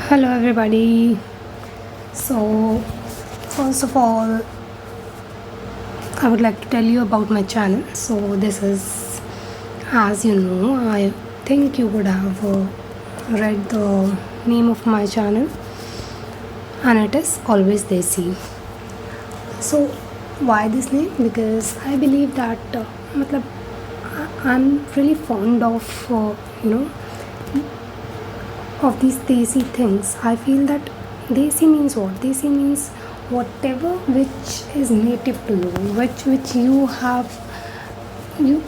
Hello everybody. So first of all, I would like to tell you about my channel. So this is, as you know, I think you would have read the name of my channel, and it is Always Desi. So why this name? Because I believe that I'm really fond of of these desi things. I feel that desi means what? Desi means whatever which is native to you, which you have, you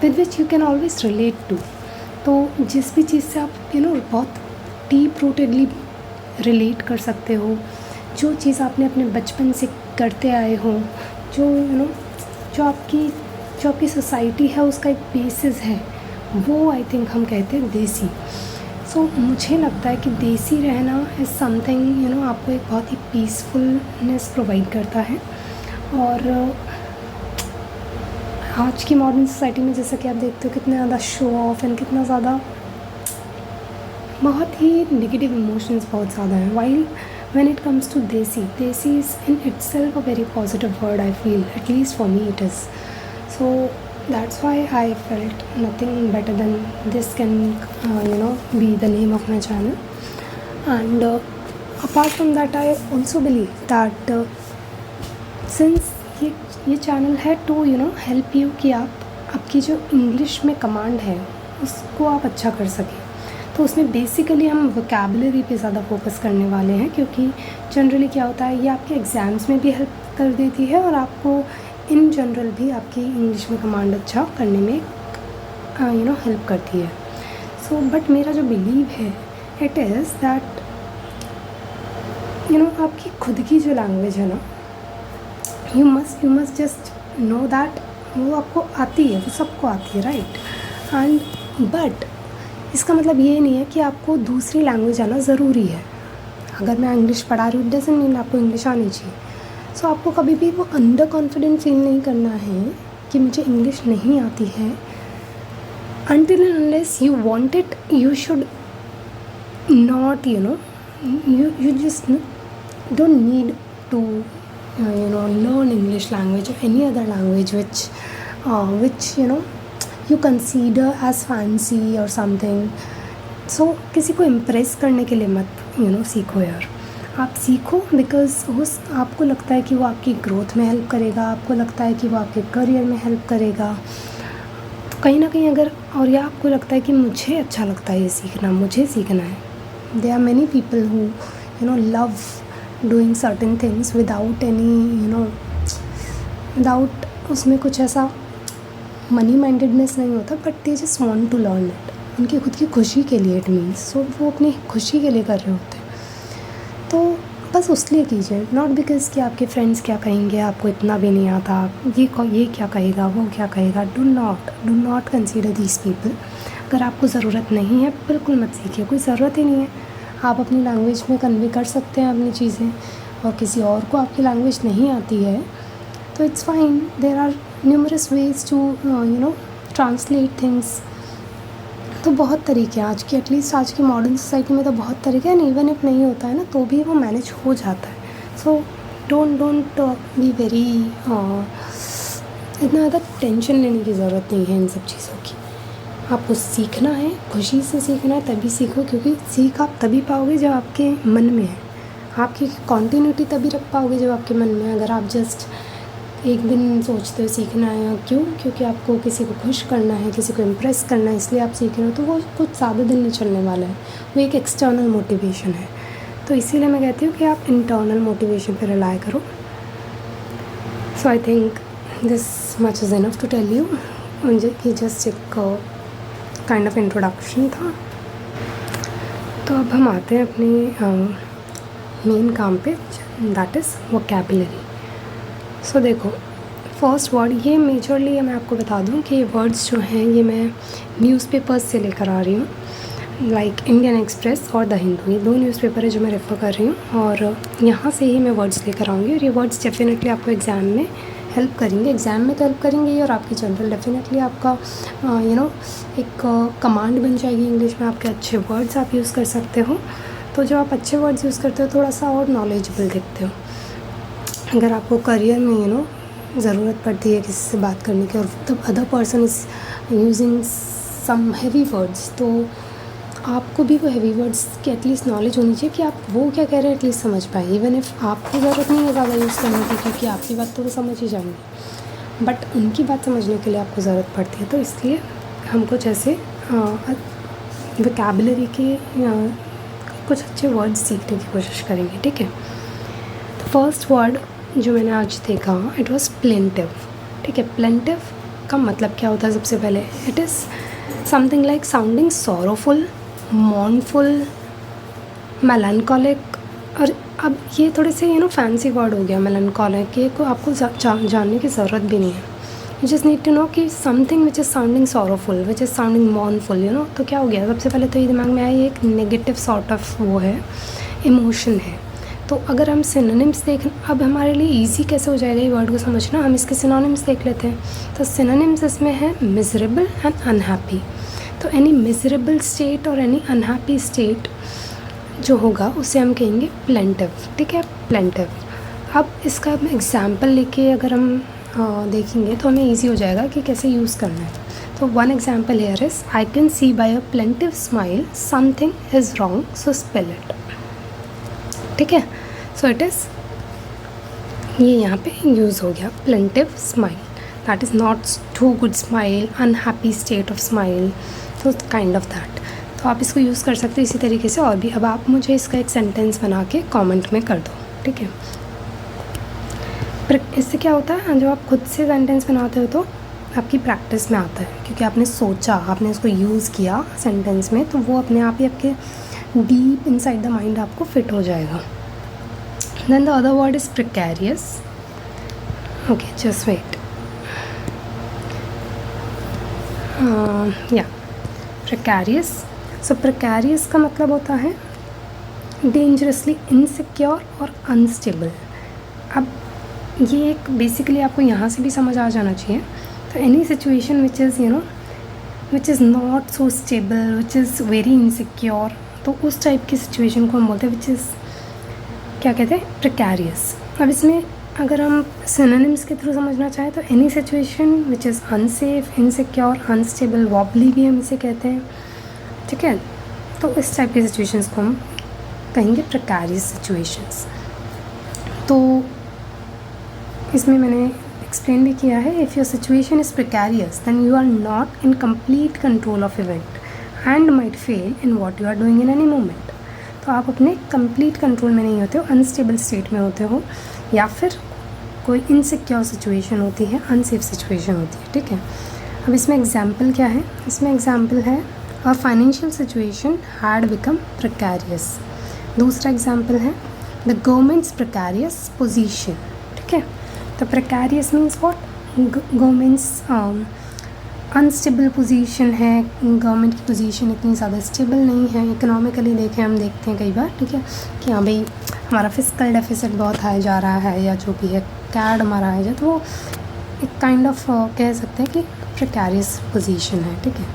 with which you can always relate to. तो जिस भी चीज़ से आप बहुत deep रूटेडली relate कर सकते हो, जो चीज़ आपने अपने बचपन से करते आए हो, जो आपकी सोसाइटी है उसका एक बेसिस है, वो आई थिंक हम कहते हैं देसी. सो मुझे लगता है कि देसी रहना इज़ समथिंग आपको एक बहुत ही पीसफुलनेस प्रोवाइड करता है. और आज की मॉडर्न सोसाइटी में जैसा कि आप देखते हो कितना ज़्यादा शो ऑफ एंड कितना ज़्यादा बहुत ही नेगेटिव इमोशंस बहुत ज़्यादा हैं. While when it comes to desi is in itself a very positive word. I feel, at least for me, it is. So that's why I felt nothing better than this can be the name of my channel. And apart from that, I also believe that since ये channel है to help you कि आपकी जो English में command है उसको आप अच्छा कर सकें, तो उसमें बेसिकली हम वोकैबुलरी पे ज़्यादा फोकस करने वाले हैं. क्योंकि जनरली क्या होता है, ये आपके एग्ज़ाम्स में भी हेल्प कर देती है और आपको इन जनरल भी आपकी इंग्लिश में कमांड अच्छा करने में हेल्प करती है. सो बट मेरा जो बिलीव है इट इज़ दैट आपकी खुद की जो लैंग्वेज है ना, you must just know that वो आपको आती है, वो सबको आती है, राइट. एंड बट इसका मतलब ये नहीं है कि आपको दूसरी लैंग्वेज आना ज़रूरी है. अगर मैं इंग्लिश पढ़ा रही हूँ डजंट मीन आपको इंग्लिश आनी चाहिए. सो आपको कभी भी वो अंडर कॉन्फिडेंट फील नहीं करना है कि मुझे इंग्लिश नहीं आती है. Until and unless you want it, you should not you just don't need to learn English language or any other language which you consider as fancy or something. So किसी को इम्प्रेस करने के लिए मत सीखो यार. आप सीखो बिकॉज आपको लगता है कि वो आपकी ग्रोथ में हेल्प करेगा, आपको लगता है कि वो आपके करियर में हेल्प करेगा. तो कहीं ना कहीं अगर, और या आपको लगता है कि मुझे अच्छा लगता है ये सीखना, मुझे सीखना है. There are many people who love doing certain things without any without उसमें कुछ ऐसा मनी माइंडेडनेस नहीं होता, but they just want to learn it. उनकी खुद की खुशी के लिए, इट मीन्स सो वो अपनी खुशी के लिए कर रहे होते हैं. तो बस उसलिए कीजिए, नॉट बिकॉज कि आपके फ्रेंड्स क्या कहेंगे, आपको इतना भी नहीं आता, ये क्या कहेगा, वो क्या कहेगा. Do not consider these people. अगर आपको ज़रूरत नहीं है बिल्कुल मत सीखिए, कोई ज़रूरत ही नहीं है. आप अपनी लैंग्वेज में कन्वे कर सकते हैं अपनी चीज़ें, और किसी और को आपकी लैंग्वेज नहीं आती है तो it's fine. There are numerous ways to translate things. तो बहुत तरीके हैं आज की, एटलीस्ट आज की मॉडर्न सोसाइटी में तो बहुत तरीके हैं. इवन इफ नहीं होता है ना तो भी वो मैनेज हो जाता है. सो डोंट बी वेरी इतना ज़्यादा टेंशन लेने की ज़रूरत नहीं है इन सब चीज़ों की. आपको सीखना है, खुशी से सीखना है, तभी सीखो. क्योंकि सीख आप तभी पाओगे जब आपके मन में है. आपकी कॉन्टीन्यूटी तभी रख पाओगे जब आपके मन में है. अगर आप जस्ट एक दिन सोचते हो सीखना है, क्योंकि आपको किसी को खुश करना है, किसी को इम्प्रेस करना है, इसलिए आप सीख रहे हो, तो वो कुछ ज़्यादा दिन नहीं चलने वाला है. वो एक एक्सटर्नल मोटिवेशन है. तो इसीलिए मैं कहती हूँ कि आप इंटरनल मोटिवेशन पर रिलाय करो. So I think this much is enough to tell you. मुझे ये जस्ट एक काइंड ऑफ इंट्रोडक्शन था. तो अब हम आते हैं अपने मेन काम पे, दैट इज़ वोकैबुलरी. सो देखो, फर्स्ट वर्ड ये मेजरली मैं आपको बता दूं कि ये वर्ड्स जो हैं ये मैं न्यूज़पेपर्स से लेकर आ रही हूँ. लाइक इंडियन एक्सप्रेस और द हिंदू, ये दो न्यूज़पेपर है जो मैं रेफ़र कर रही हूँ, और यहाँ से ही मैं वर्ड्स लेकर आऊँगी. और ये वर्ड्स डेफिनेटली आपको एग्ज़ाम में हेल्प करेंगे, एग्ज़ाम में तो हेल्प करेंगे और आपकी जनरल डेफिनेटली आपका एक कमांड बन जाएगी इंग्लिश में, आपके अच्छे वर्ड्स आप यूज़ कर सकते हो। तो जब आप अच्छे वर्ड्स यूज़ करते हो थोड़ा सा और नॉलेजेबल दिखते हो। अगर आपको करियर में ज़रूरत पड़ती है किसी से बात करने की और the other person is using some heavy words, तो आपको भी वो हैवी वर्ड्स की एटलीस्ट नॉलेज होनी चाहिए कि आप वो क्या कह रहे हैं एटलीस्ट समझ पाए। इवन इफ़ आपको ज़रूरत नहीं है ज़्यादा यूज़ करने की, क्योंकि आपकी बात तो वो समझ ही जाएंगे, बट उनकी बात समझने के लिए आपको ज़रूरत पड़ती है। तो इसलिए हम कुछ ऐसे वोकैबुलरी के कुछ अच्छे वर्ड्स सीखने की कोशिश करेंगे, ठीक है। तो फर्स्ट वर्ड जो मैंने आज देखा इट वॉज प्लेंटिव, ठीक है। प्लेंटिव का मतलब क्या होता है? सबसे पहले it is something like sounding sorrowful, मॉर्नफुल, melancholic. और अब ये थोड़े से फैंसी वर्ड हो गया मेलनकॉलिक, ये को आपको जानने की ज़रूरत भी नहीं है। You just need to know कि something which is sounding sorrowful, which is sounding mournful, तो क्या हो गया? सबसे पहले तो ये दिमाग में आया, ये एक नेगेटिव सॉर्ट ऑफ वो है, इमोशन है। तो अगर हम सिनोनिम्स देखें, अब हमारे लिए इजी कैसे हो जाएगा ये वर्ड को समझना, हम इसके सिनोनिम्स देख लेते हैं। तो सिनोनिम्स इसमें है मिजरेबल एंड अनहैप्पी। तो एनी मिजरेबल स्टेट और एनी अनहैप्पी स्टेट जो होगा उसे हम कहेंगे प्लेंटिव, ठीक है, प्लेंटिव। अब इसका एग्जाम्पल लेके अगर हम देखेंगे तो हमें ईजी हो जाएगा कि कैसे यूज़ करना है। तो one example here is I can see by a plaintive smile something is wrong so spell it, ठीक है। सो इट इज़, ये यहाँ पे यूज़ हो गया plaintive smile, that is not too good smile, unhappy state of smile, तो kind of that. तो आप इसको यूज़ कर सकते हो इसी तरीके से और भी। अब आप मुझे इसका एक सेंटेंस बना के कमेंट में कर दो, ठीक है। इससे क्या होता है, जब आप खुद से सेंटेंस बनाते हो तो आपकी प्रैक्टिस में आता है, क्योंकि आपने सोचा, आपने इसको यूज़ किया सेंटेंस में, तो वो अपने आप ही आपके डीप इनसाइड द माइंड आपको फिट हो जाएगा। Then the other word is precarious. Okay, just wait, या प्रिकैरियस। सो प्रिकैरियस का मतलब होता है डेंजरसली इनसिक्योर और अनस्टेबल। अब ये एक बेसिकली आपको यहाँ से भी समझ आ जाना चाहिए। तो any situation which is which is not so stable, which is very insecure, तो उस टाइप की सिचुएशन को हम बोलते हैं विच इज़, क्या कहते हैं, प्रिकैरियस। अब इसमें अगर हम सिनोनिम्स के थ्रू समझना चाहें तो any situation which is unsafe, insecure, unstable, wobbly भी हम इसे कहते हैं, ठीक है। तो इस टाइप की सिचुएशंस को हम कहेंगे प्रिकैरियस सिचुएशंस। तो इसमें मैंने एक्सप्लेन भी किया है, if your situation is precarious then you are not in complete control of event and might fail in what you are doing in any moment. तो आप अपने कंप्लीट कंट्रोल में नहीं होते हो, अनस्टेबल स्टेट में होते हो, या फिर कोई इनसिक्योर सिचुएशन होती है, अनसेफ सिचुएशन होती है, ठीक है। अब इसमें एग्जाम्पल क्या है? इसमें एग्जाम्पल है और financial situation had become precarious. दूसरा एग्जाम्पल है द गवर्नमेंट्स प्रिकैरियस पोजीशन, ठीक है। तो precarious means what? Governments unstable position है, गवर्नमेंट की पोजीशन इतनी ज़्यादा स्टेबल नहीं है। इकोनॉमिकली देखें, हम देखते हैं कई बार, ठीक है, कि हाँ भाई हमारा फिस्कल डेफिसिट बहुत हाई जा रहा है, या जो भी है कैड हमारा हाई जा, तो वो एक काइंड ऑफ कह सकते हैं कि प्रिकैरियस पोजीशन है, ठीक है।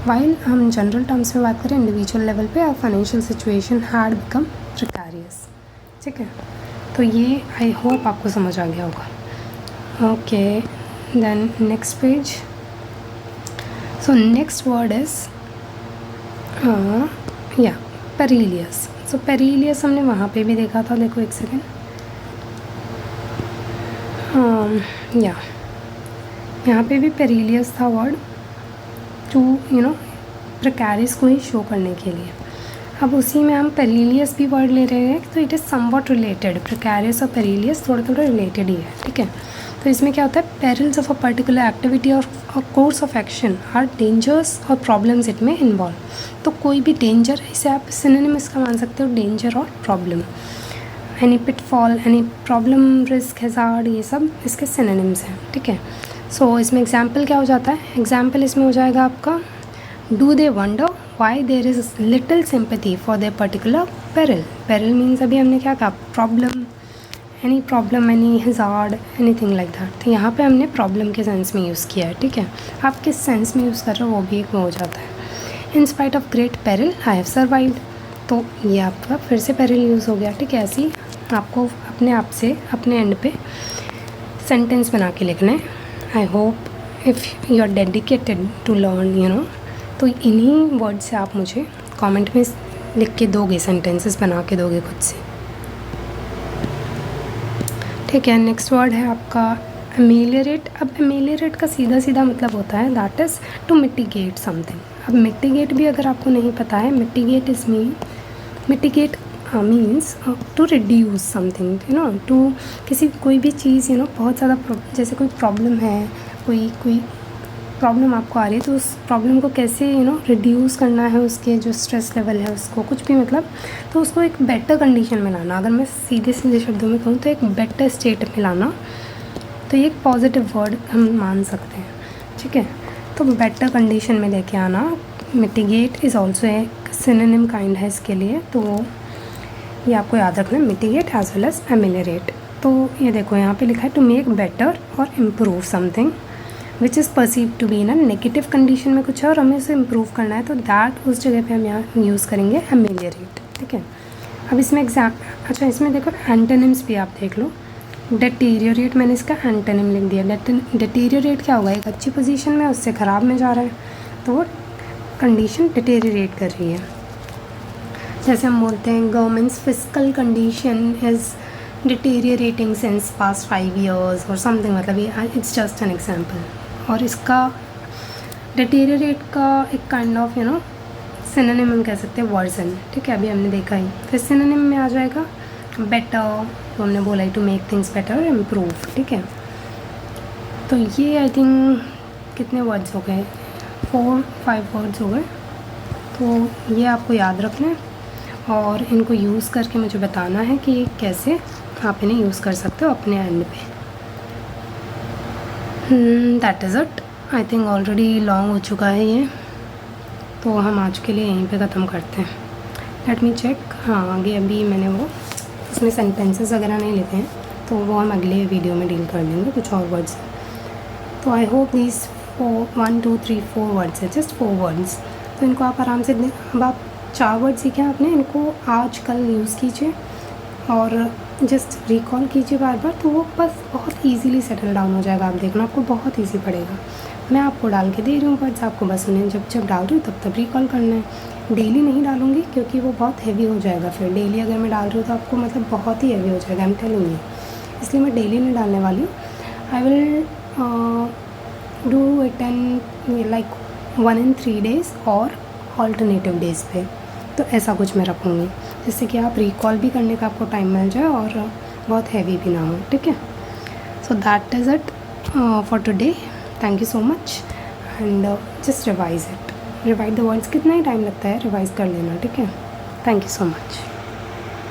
वाइल हम जनरल टर्म्स में बात करें इंडिविजुअल लेवल पे, और financial situation had become precarious, ठीक है। तो ये आई होप आपको समझ आ गया होगा। Okay, then next page. So next word is या पेरिलियस। सो पेरिलियस हमने वहाँ पे भी देखा था, देखो एक सेकेंड, या यहाँ पे भी पेरिलियस था वर्ड, टू प्रिकैरियस को ही शो करने के लिए। अब उसी में हम पेरिलियस भी वर्ड ले रहे हैं, तो it is somewhat related, precarious और पेरिलियस थोड़ा थोड़ा रिलेटेड ही है, ठीक है। तो इसमें क्या होता है, perils of a particular activity और course of action are dangers और प्रॉब्लम्स इट में इन्वॉल्व। तो कोई भी डेंजर, इसे आप सिनोनिम इसका मान सकते हो, डेंजर और problem, any pitfall, any problem, risk, hazard, ये सब इसके सिनोनिम्स हैं, ठीक है। सो इसमें एग्जाम्पल क्या हो जाता है? एग्जाम्पल इसमें हो जाएगा आपका do they wonder why there is little sympathy for their particular peril. Peril means अभी हमने क्या कहा, problem any problem, any hazard, anything like that. तो यहाँ पे हमने प्रॉब्लम के सेंस में यूज़ किया है, ठीक है। आप किस सेंस में यूज़ कर रहे हो वो भी एक हो जाता है। In spite of great peril I have survived, तो ये आपका फिर से पेरिल यूज़ हो गया, ठीक है। ऐसे ही आपको अपने आप से अपने एंड पे सेंटेंस बना के लिखना है। I hope if you are dedicated to learn, you know, तो इन्हीं वर्ड से आप मुझे कमेंट में लिख के दोगे, सेंटेंसेस बना के दोगे खुद से, ठीक है। नेक्स्ट वर्ड है आपका अमेलियरेट। अब अमेलियरेट का सीधा सीधा मतलब होता है that is to mitigate something. अब मिटिगेट भी अगर आपको नहीं पता है, mitigate means to reduce something, you know, to कोई भी चीज़, यू नो, बहुत ज़्यादा जैसे कोई प्रॉब्लम है, कोई प्रॉब्लम आपको आ रही है, तो उस प्रॉब्लम को कैसे, यू नो, रिड्यूस करना है, उसके जो स्ट्रेस लेवल है उसको, कुछ भी मतलब, तो उसको एक बेटर कंडीशन में लाना। अगर मैं सीधे शब्दों में कहूँ तो एक बेटर स्टेट में लाना, तो ये एक पॉजिटिव वर्ड हम मान सकते हैं, ठीक है। तो बेटर कंडीशन में लेके आना, मिटिगेट इज़ ऑल्सो एक सिनोनिम काइंड है इसके लिए, तो ये आपको याद रखना है, mitigate as well as ameliorate. तो ये देखो यहाँ पे लिखा है टू मेक बेटर और improve something which is perceive to be in a negative condition में कुछ है और हमें इसे इम्प्रूव करना है, तो दैट उस जगह पे हम यहाँ यूज़ करेंगे अमेलियरेट, ठीक है। अब इसमें अच्छा इसमें देखो एंटोनिम्स भी आप देख लो। डेटीरियोरेट, मैंने इसका एंटोनिम लिख दिया। डेटीरियोरेट क्या होगा, एक अच्छी पोजीशन में उससे ख़राब में जा रहा है, तो वो कंडीशन डिटेरियोरेट कर रही है। जैसे हम बोलते हैं governments fiscal condition is deteriorating since past 5 years और समथिंग, मतलब ये इट्स जस्ट एन एग्जाम्पल। और इसका डिटेरियोरेट का एक kind of, you know, synonym हम कह सकते हैं वर्जन, ठीक है। अभी हमने देखा ही, फिर सिनोनिम में आ जाएगा बेटर, तो हमने बोला ही टू मेक थिंग्स बेटर और इम्प्रूव, ठीक है। तो ये आई थिंक कितने वर्ड्स हो गए, 4-5 वर्ड्स हो गए। तो ये आपको याद रखना है और इनको यूज़ करके मुझे बताना है कि कैसे आप इन्हें यूज़ कर सकते हो अपने एंड पे। That is it. I think already long हो चुका है ये, तो हम आज के लिए यहीं पे ख़त्म करते हैं। लेट मी चेक, हाँ आगे अभी मैंने वो उसमें सेंटेंसेस वगैरह नहीं लिखे हैं, तो वो हम अगले वीडियो में डील कर लेंगे कुछ और वर्ड्स। तो आई होप दीज 1 2 3 4 वर्ड्स है, जस्ट 4 वर्ड्स, तो इनको आप आराम से, अब आप 4 वर्ड सीखे आपने, इनको आज कल यूज़ कीजिए और जस्ट रिकॉल कीजिए बार बार, तो वो बस बहुत इजीली सेटल डाउन हो जाएगा। आप देखना आपको बहुत इजी पड़ेगा। मैं आपको डाल के दे रही हूँ वर्ड्स, आपको बस उन्हें जब डाल रही हूँ तब रिकॉल करना है। डेली नहीं डालूँगी क्योंकि वो बहुत हैवी हो जाएगा, फिर डेली अगर मैं डाल रही हूँ तो आपको मतलब बहुत ही हैवी हो जाएगा, आई एम टेलिंग यू, इसलिए मैं डेली नहीं डालने वाली हूँ। I will do it in like 1 in 3 days और ऑल्टरनेटिव डेज़ पे, तो ऐसा कुछ मैं रखूँगी जिससे कि आप रिकॉल भी करने का आपको टाइम मिल जाए और बहुत हैवी भी ना हो, ठीक है। So that is it for today. Thank you so much and just revise the words. कितना ही टाइम लगता है, रिवाइज़ कर लेना, ठीक है। Thank you so much.